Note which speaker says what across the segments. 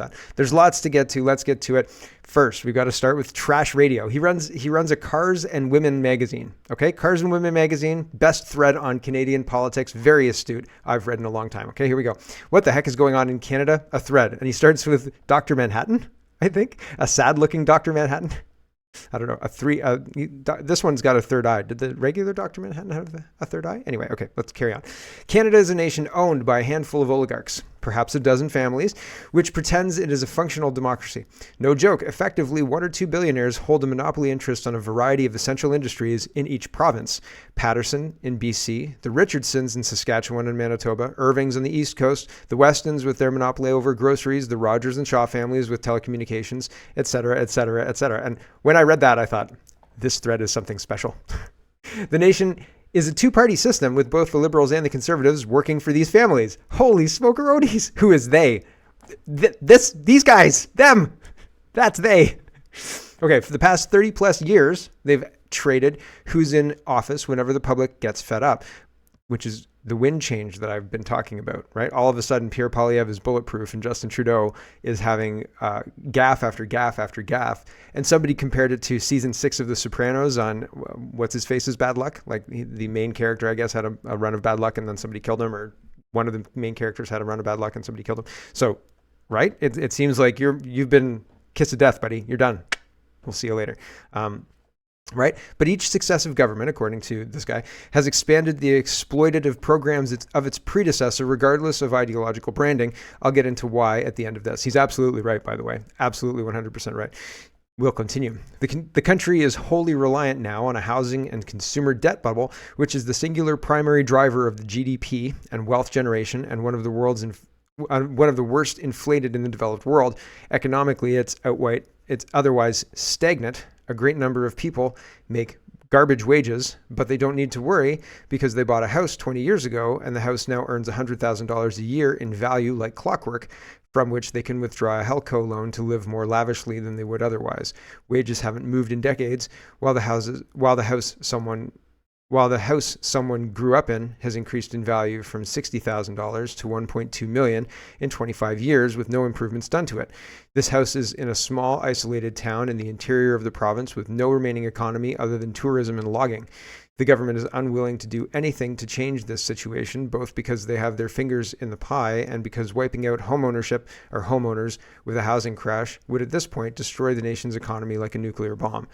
Speaker 1: that. There's lots to get to. Let's get to it. First, we've got to start with Trash Radio. He runs a Cars and Women magazine. Okay, Cars and Women magazine, best thread on Canadian politics, very astute. I've read in a long time. Okay, here we go. What the heck is going on in Canada? A thread, and he starts with Dr. Manhattan. I think a sad-looking Dr. Manhattan. I don't know, this one's got a third eye. Did the regular Dr. Manhattan have a third eye? Anyway, okay, let's carry on. Canada is a nation owned by a handful of oligarchs, perhaps a dozen families, which pretends it is a functional democracy. No joke, effectively 1 or 2 billionaires hold a monopoly interest on a variety of essential industries in each province. Patterson in BC, the Richardsons in Saskatchewan and Manitoba, Irving's on the East Coast, the Westons with their monopoly over groceries, the Rogers and Shaw families with telecommunications, etc., etc., etc. And when I read that, I thought, this thread is something special. The nation is a two-party system with both the Liberals and the Conservatives working for these families. Holy smokerodies. Who is they? These guys, them. That's they. Okay, for the past 30 plus years, they've traded who's in office whenever the public gets fed up, which is the wind change that I've been talking about, right? All of a sudden, Pierre Poilievre is bulletproof and Justin Trudeau is having gaffe after gaffe after gaffe. And somebody compared it to season 6 of The Sopranos on what's his face's bad luck. Like the main character, I guess, had a run of bad luck and then somebody killed him, or one of the main characters had a run of bad luck and somebody killed him. So, right? It seems like you've been kissed to death, buddy. You're done. We'll see you later. Right? But each successive government, according to this guy, has expanded the exploitative programs of its predecessor, regardless of ideological branding. I'll get into why at the end of this. He's absolutely right, by the way. Absolutely 100% right. We'll continue. The country is wholly reliant now on a housing and consumer debt bubble, which is the singular primary driver of the GDP and wealth generation, and one of the worst inflated in the developed world. Economically, it's otherwise stagnant. A great number of people make garbage wages, but they don't need to worry because they bought a house 20 years ago and the house now earns $100,000 a year in value like clockwork, from which they can withdraw a Helco loan to live more lavishly than they would otherwise. Wages haven't moved in decades, while the house someone grew up in has increased in value from $60,000 to $1.2 million in 25 years with no improvements done to it. This house is in a small, isolated town in the interior of the province with no remaining economy other than tourism and logging. The government is unwilling to do anything to change this situation, both because they have their fingers in the pie and because wiping out homeownership or homeowners with a housing crash would at this point destroy the nation's economy like a nuclear bomb.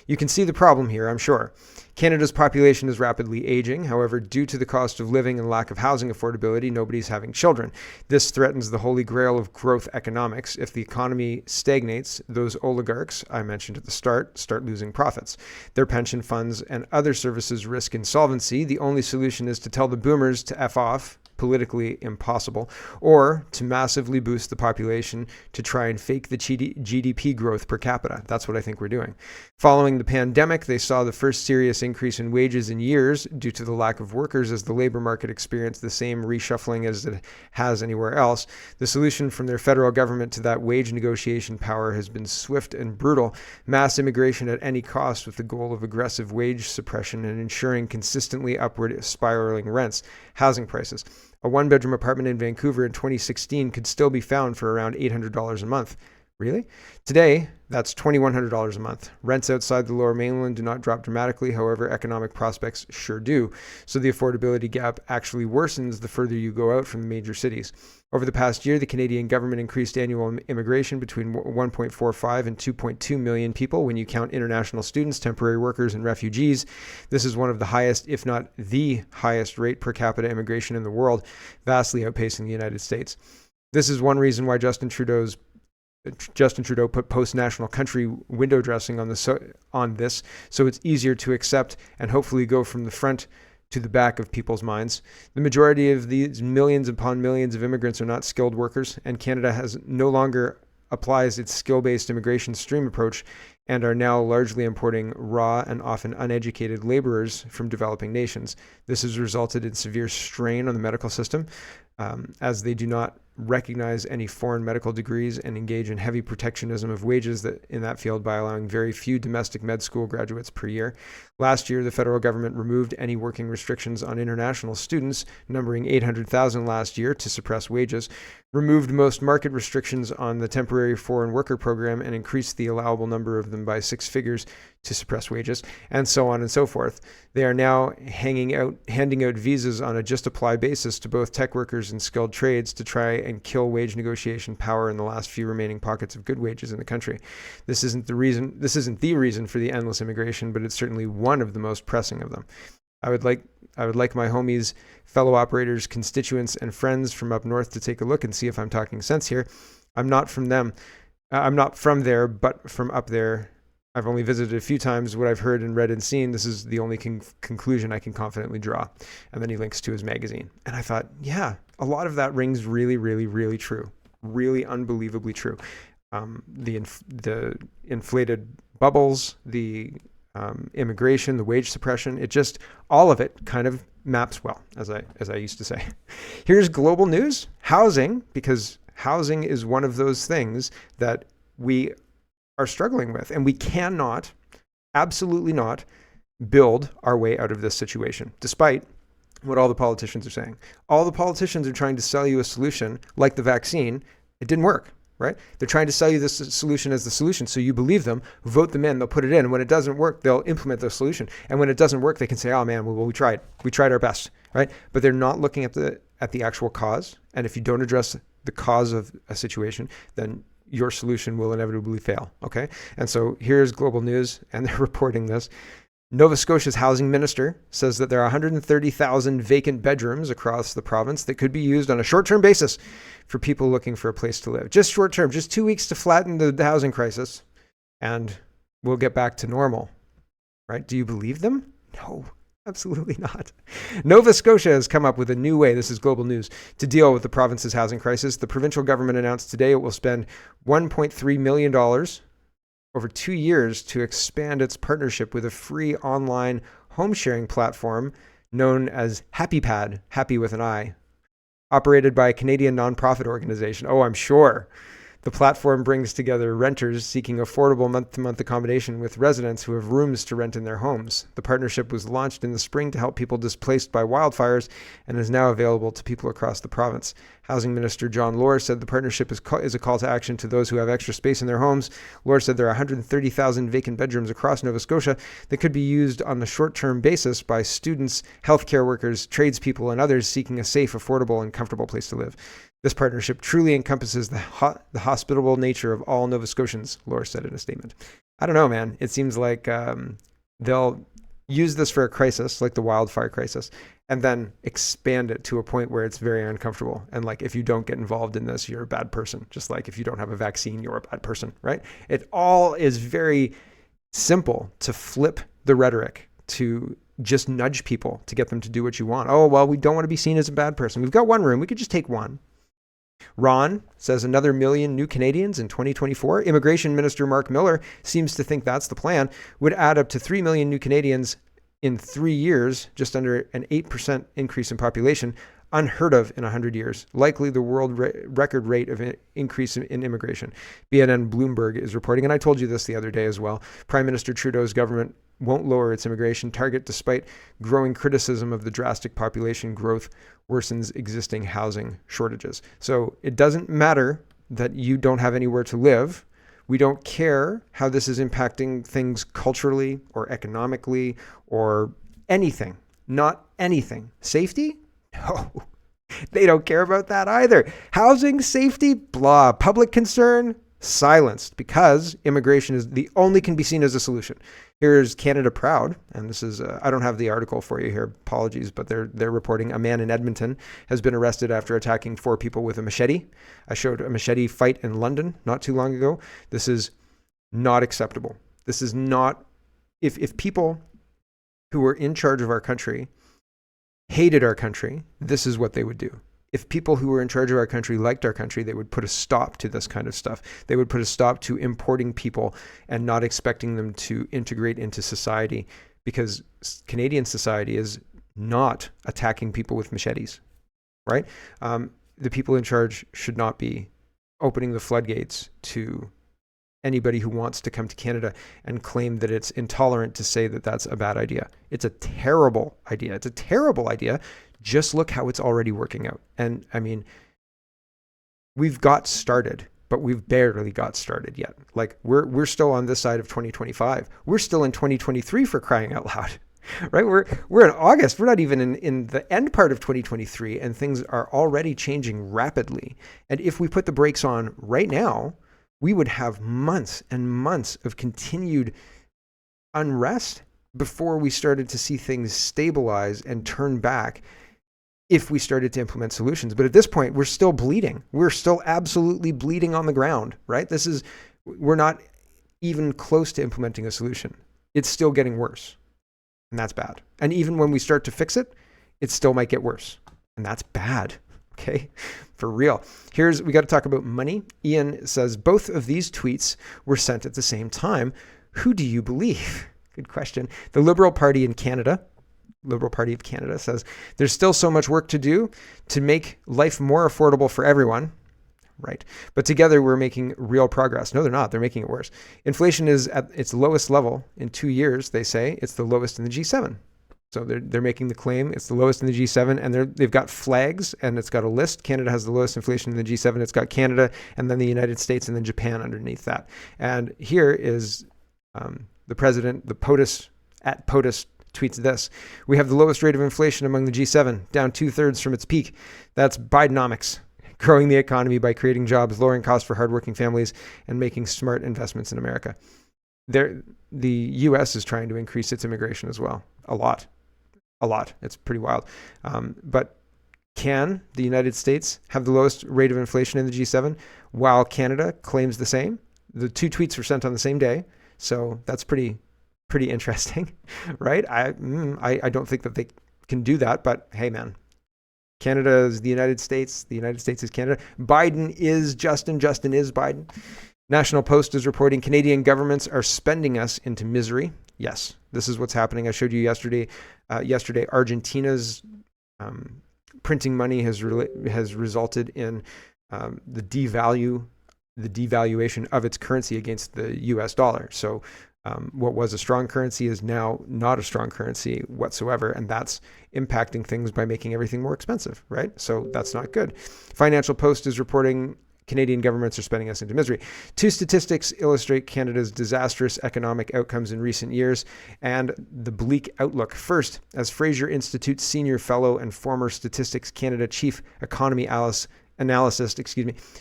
Speaker 1: You can see the problem here, I'm sure. Canada's population is rapidly aging. However, due to the cost of living and lack of housing affordability, nobody's having children. This threatens the holy grail of growth economics. If the economy stagnates, those oligarchs I mentioned at the start losing profits. Their pension funds and other services risk insolvency. The only solution is to tell the boomers to F off, politically impossible, or to massively boost the population to try and fake the GDP growth per capita. That's what I think we're doing. Following the pandemic, they saw the first serious increase in wages in years due to the lack of workers as the labor market experienced the same reshuffling as it has anywhere else. The solution from their federal government to that wage negotiation power has been swift and brutal. Mass immigration at any cost with the goal of aggressive wage suppression and ensuring consistently upward spiraling rents, housing prices. A one-bedroom apartment in Vancouver in 2016 could still be found for around $800 a month. Really? Today, that's $2,100 a month. Rents outside the Lower Mainland do not drop dramatically, however, economic prospects sure do. So the affordability gap actually worsens the further you go out from the major cities. Over the past year, the Canadian government increased annual immigration between 1.45 and 2.2 million people when you count international students, temporary workers, and refugees. This is one of the highest, if not the highest rate per capita immigration in the world, vastly outpacing the United States. This is one reason why Justin Trudeau put post-national country window dressing on this, so it's easier to accept and hopefully go from the front to the back of people's minds. The majority of these millions upon millions of immigrants are not skilled workers, and Canada has no longer applies its skill-based immigration stream approach and are now largely importing raw and often uneducated laborers from developing nations. This has resulted in severe strain on the medical system, as they do not recognize any foreign medical degrees and engage in heavy protectionism of wages in that field by allowing very few domestic med school graduates per year. Last year, the federal government removed any working restrictions on international students, numbering 800,000 last year, to suppress wages, removed most market restrictions on the temporary foreign worker program, and increased the allowable number of them by 6 figures to suppress wages, and so on and so forth. They are now handing out visas on a just apply basis to both tech workers and skilled trades to try and kill wage negotiation power in the last few remaining pockets of good wages in the country. This isn't the reason for the endless immigration, but it's certainly one of the most pressing of them. I would like my homies, fellow operators, constituents, and friends from up north to take a look and see if I'm talking sense here. I'm not from there, but from up there. I've only visited a few times. What I've heard and read and seen, this is the only conclusion I can confidently draw. And then he links to his magazine. And I thought, yeah, a lot of that rings really, really, really true. Really unbelievably true. The inflated bubbles, the immigration, the wage suppression, all of it kind of maps well, as I used to say. Here's global news, housing, because housing is one of those things that we are struggling with, and we cannot, absolutely not, build our way out of this situation, despite what all the politicians are saying. All the politicians are trying to sell you a solution like the vaccine. It didn't work. Right? They're trying to sell you this solution as the solution. So you believe them, vote them in, they'll put it in. And when it doesn't work, they'll implement the solution. And when it doesn't work, they can say, oh man, well, we tried our best, right? But they're not looking at the actual cause. And if you don't address the cause of a situation, then your solution will inevitably fail. Okay. And so here's global news, and they're reporting this. Nova Scotia's housing minister says that there are 130,000 vacant bedrooms across the province that could be used on a short-term basis for people looking for a place to live. Just short-term, just 2 weeks to flatten the housing crisis, and we'll get back to normal. Right? Do you believe them? No, absolutely not. Nova Scotia has come up with a new way, this is global news, to deal with the province's housing crisis. The provincial government announced today it will spend $1.3 million over 2 years to expand its partnership with a free online home sharing platform known as HappyPad, happy with an I, operated by a Canadian nonprofit organization. Oh, I'm sure. The platform brings together renters seeking affordable month-to-month accommodation with residents who have rooms to rent in their homes. The partnership was launched in the spring to help people displaced by wildfires and is now available to people across the province. Housing Minister John Lohr said the partnership is a call to action to those who have extra space in their homes. Lohr said there are 130,000 vacant bedrooms across Nova Scotia that could be used on a short-term basis by students, healthcare workers, tradespeople, and others seeking a safe, affordable, and comfortable place to live. This partnership truly encompasses the hospitable nature of all Nova Scotians, Lohr said in a statement. I don't know, man. It seems like they'll use this for a crisis, like the wildfire crisis, and then expand it to a point where it's very uncomfortable. And like, if you don't get involved in this, you're a bad person. Just like if you don't have a vaccine, you're a bad person, right? It all is very simple to flip the rhetoric, to just nudge people to get them to do what you want. Oh, well, we don't want to be seen as a bad person. We've got one room. We could just take one. Ron says another million new Canadians in 2024. Immigration Minister Mark Miller seems to think that's the plan. Would add up to 3 million new Canadians in 3 years, just under an 8% increase in population, unheard of in 100 years. Likely the world record rate of increase in immigration. BNN Bloomberg is reporting, and I told you this the other day as well. Prime Minister Trudeau's government won't lower its immigration target despite growing criticism of the drastic population growth worsens existing housing shortages. So it doesn't matter that you don't have anywhere to live. We don't care how this is impacting things culturally or economically or anything. Not anything. Safety? No. They don't care about that either. Housing, safety, blah. Public concern? Silenced, because immigration can be seen as a solution. Here's Canada Proud, and this is I don't have the article for you here, apologies, but they're reporting a man in Edmonton has been arrested after attacking 4 people with a machete. I showed a machete fight in London not too long ago. This is not acceptable. This is not, if people who were in charge of our country hated our country, this is what they would do. If people who were in charge of our country liked our country, they would put a stop to this kind of stuff. They would put a stop to importing people and not expecting them to integrate into society, because Canadian society is not attacking people with machetes, right? the people in charge should not be opening the floodgates to anybody who wants to come to Canada and claim that it's intolerant to say that that's a bad idea. It's a terrible idea. It's a terrible idea. Just look how it's already working out. And I mean, we've got started, but we've barely got started yet. Like we're still on this side of 2025. We're still in 2023 for crying out loud, right? We're in August. We're not even in the end part of 2023, and things are already changing rapidly. And if we put the brakes on right now, we would have months and months of continued unrest before we started to see things stabilize and turn back if we started to implement solutions. But at this point, we're still bleeding. We're still absolutely bleeding on the ground, right? We're not even close to implementing a solution. It's still getting worse, and that's bad. And even when we start to fix it, it still might get worse, and that's bad. Okay, for real. We got to talk about money. Ian says, both of these tweets were sent at the same time. Who do you believe? Good question. The Liberal Party of Canada says, there's still so much work to do to make life more affordable for everyone. Right. But together we're making real progress. No, they're not. They're making it worse. Inflation is at its lowest level in 2 years, they say. It's the lowest in the G7. So they're making the claim it's the lowest in the G7, and they've got flags, and it's got a list. Canada has the lowest inflation in the G7. It's got Canada, and then the United States, and then Japan underneath that. And here is the president, the POTUS, at POTUS tweets this: we have the lowest rate of inflation among the G7, down 2/3 from its peak. That's Bidenomics, growing the economy by creating jobs, lowering costs for hardworking families, and making smart investments in America. The U.S. is trying to increase its immigration as well, a lot. It's pretty wild. But can the United States have the lowest rate of inflation in the G7 while Canada claims the same? The two tweets were sent on the same day, so that's pretty interesting, right? I don't think that they can do that, but hey, man, Canada is the United States. The United States is Canada. Biden is Justin. Justin is Biden. National Post is reporting Canadian governments are spending us into misery. Yes, this is what's happening. I showed you yesterday. Argentina's printing money has resulted in the devaluation of its currency against the U.S. dollar. So what was a strong currency is now not a strong currency whatsoever, and that's impacting things by making everything more expensive, right? So that's not good. Financial Post is reporting Canadian governments are spending us into misery. Two statistics illustrate Canada's disastrous economic outcomes in recent years and the bleak outlook. First, as Fraser Institute Senior Fellow and former Statistics Canada Chief Economy Analyst,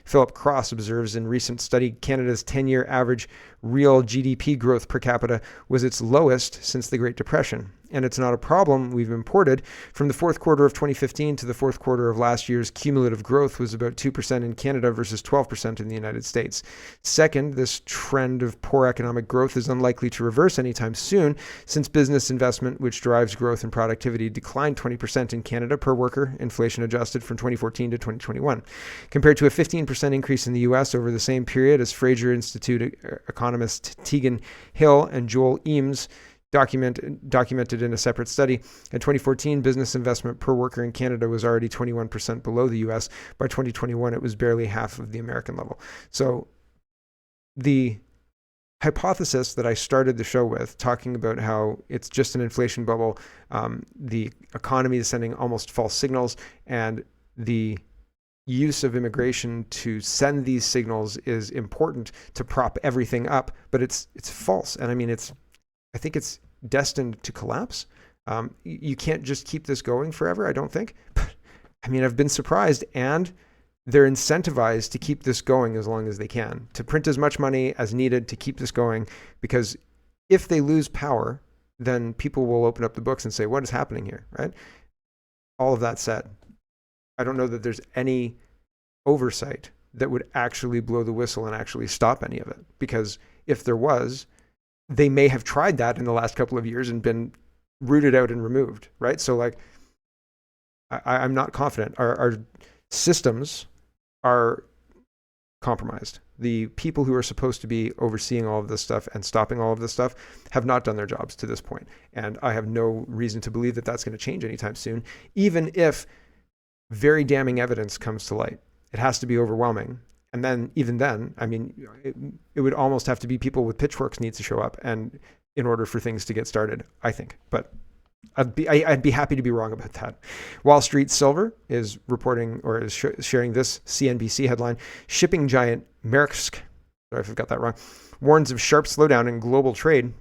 Speaker 1: Philip Cross observes in recent study, Canada's 10-year average real GDP growth per capita was its lowest since the Great Depression. And it's not a problem we've imported. From the fourth quarter of 2015 to the fourth quarter of last year's cumulative growth was about 2% in Canada versus 12% in the United States. Second, this trend of poor economic growth is unlikely to reverse anytime soon, since business investment, which drives growth and productivity, declined 20% in Canada per worker, inflation adjusted, from 2014 to 2021, compared to a 15% increase in the U.S. over the same period, as Fraser Institute economists Tegan Hill and Joel Eames documented in a separate study. In 2014, business investment per worker in Canada was already 21% below the US. By 2021, it was barely half of the American level. So the hypothesis that I started the show with, talking about how it's just an inflation bubble, the economy is sending almost false signals, and the use of immigration to send these signals is important to prop everything up, but it's false. And I mean, I think it's destined to collapse. You can't just keep this going forever, I don't think. But I mean, I've been surprised, and they're incentivized to keep this going as long as they can, to print as much money as needed to keep this going, because if they lose power, then people will open up the books and say, what is happening here, right? All of that said, I don't know that there's any oversight that would actually blow the whistle and actually stop any of it, because if there was, they may have tried that in the last couple of years and been rooted out and removed, right? So like, I'm not confident. Our systems are compromised. The people who are supposed to be overseeing all of this stuff and stopping all of this stuff have not done their jobs to this point. And I have no reason to believe that that's going to change anytime soon, even if very damning evidence comes to light. It has to be overwhelming. And then, even then, I mean, it would almost have to be people with pitchforks needs to show up, and in order for things to get started, I think. But I'd be happy to be wrong about that. Wall Street Silver is reporting, or is sharing this CNBC headline: shipping giant Maersk, sorry if I've got that wrong, warns of sharp slowdown in global trade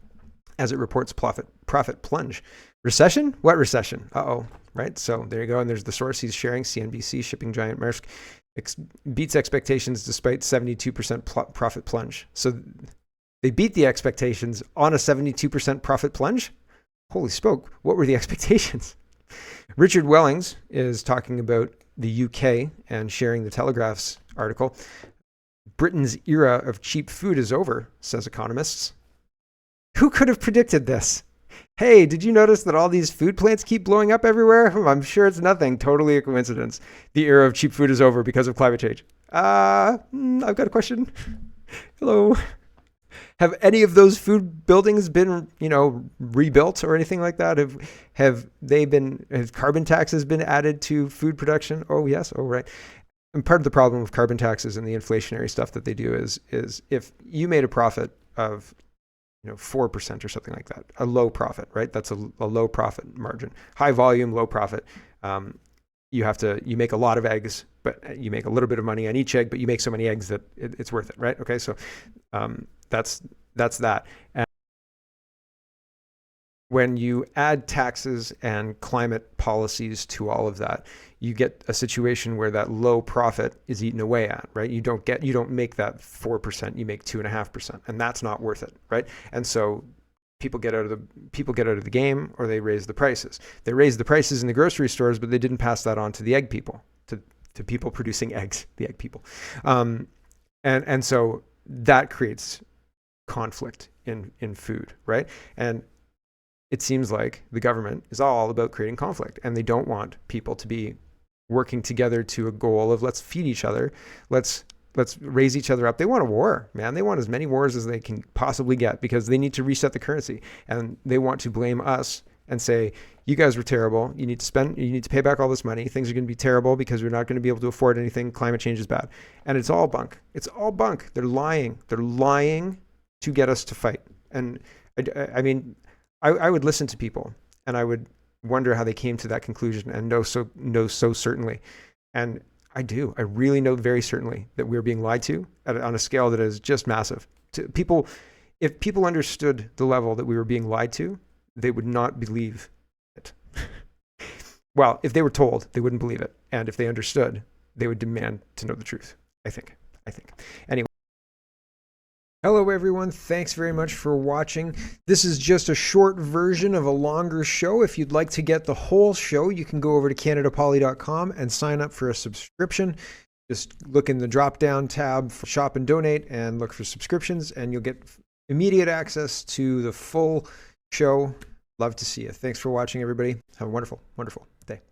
Speaker 1: as it reports profit plunge. Recession? What recession? Uh-oh, right? So there you go. And there's the source he's sharing: CNBC. Shipping giant Maersk beats expectations despite 72% profit plunge. So they beat the expectations on a 72% profit plunge? Holy smoke, what were the expectations? Richard Wellings is talking about the UK and sharing the Telegraph's article. Britain's era of cheap food is over, says economists. Who could have predicted this? Hey, did you notice that all these food plants keep blowing up everywhere? I'm sure it's nothing. Totally a coincidence. The era of cheap food is over because of climate change. I've got a question. Hello. Have any of those food buildings been, rebuilt or anything like that? Have carbon taxes been added to food production? Oh, yes. Oh, right. And part of the problem with carbon taxes and the inflationary stuff that they do is if you made a profit of 4% or something like that, a low profit, right? That's a low profit margin. High volume, low profit. You make a lot of eggs, but you make a little bit of money on each egg, but you make so many eggs that it's worth it, right? Okay, so that's that. And when you add taxes and climate policies to all of that, you get a situation where that low profit is eaten away at, right? You don't make that 4%, you make 2.5%, and that's not worth it, right? And so people get out of the game, or they raise the prices. They raise the prices in the grocery stores, but they didn't pass that on to the egg people, to people producing eggs, the egg people, and so that creates conflict in food, right? And it seems like the government is all about creating conflict, and they don't want people to be working together to a goal of let's feed each other, let's raise each other up. They want a war, man. They want as many wars as they can possibly get because they need to reset the currency, and they want to blame us and say, you guys were terrible. You need to pay back all this money. Things are going to be terrible because we're not going to be able to afford anything. Climate change is bad. And it's all bunk. It's all bunk. They're lying. They're lying to get us to fight. And I mean, I would listen to people, and I would wonder how they came to that conclusion and know so certainly. And I do. I really know very certainly that we're being lied to on a scale that is just massive. If people understood the level that we were being lied to, they would not believe it. Well, if they were told, they wouldn't believe it. And if they understood, they would demand to know the truth, I think. Anyway. Hello, everyone. Thanks very much for watching. This is just a short version of a longer show. If you'd like to get the whole show, you can go over to CanadaPoly.com and sign up for a subscription. Just look in the drop-down tab for Shop and Donate and look for subscriptions, and you'll get immediate access to the full show. Love to see you. Thanks for watching, everybody. Have a wonderful, wonderful day.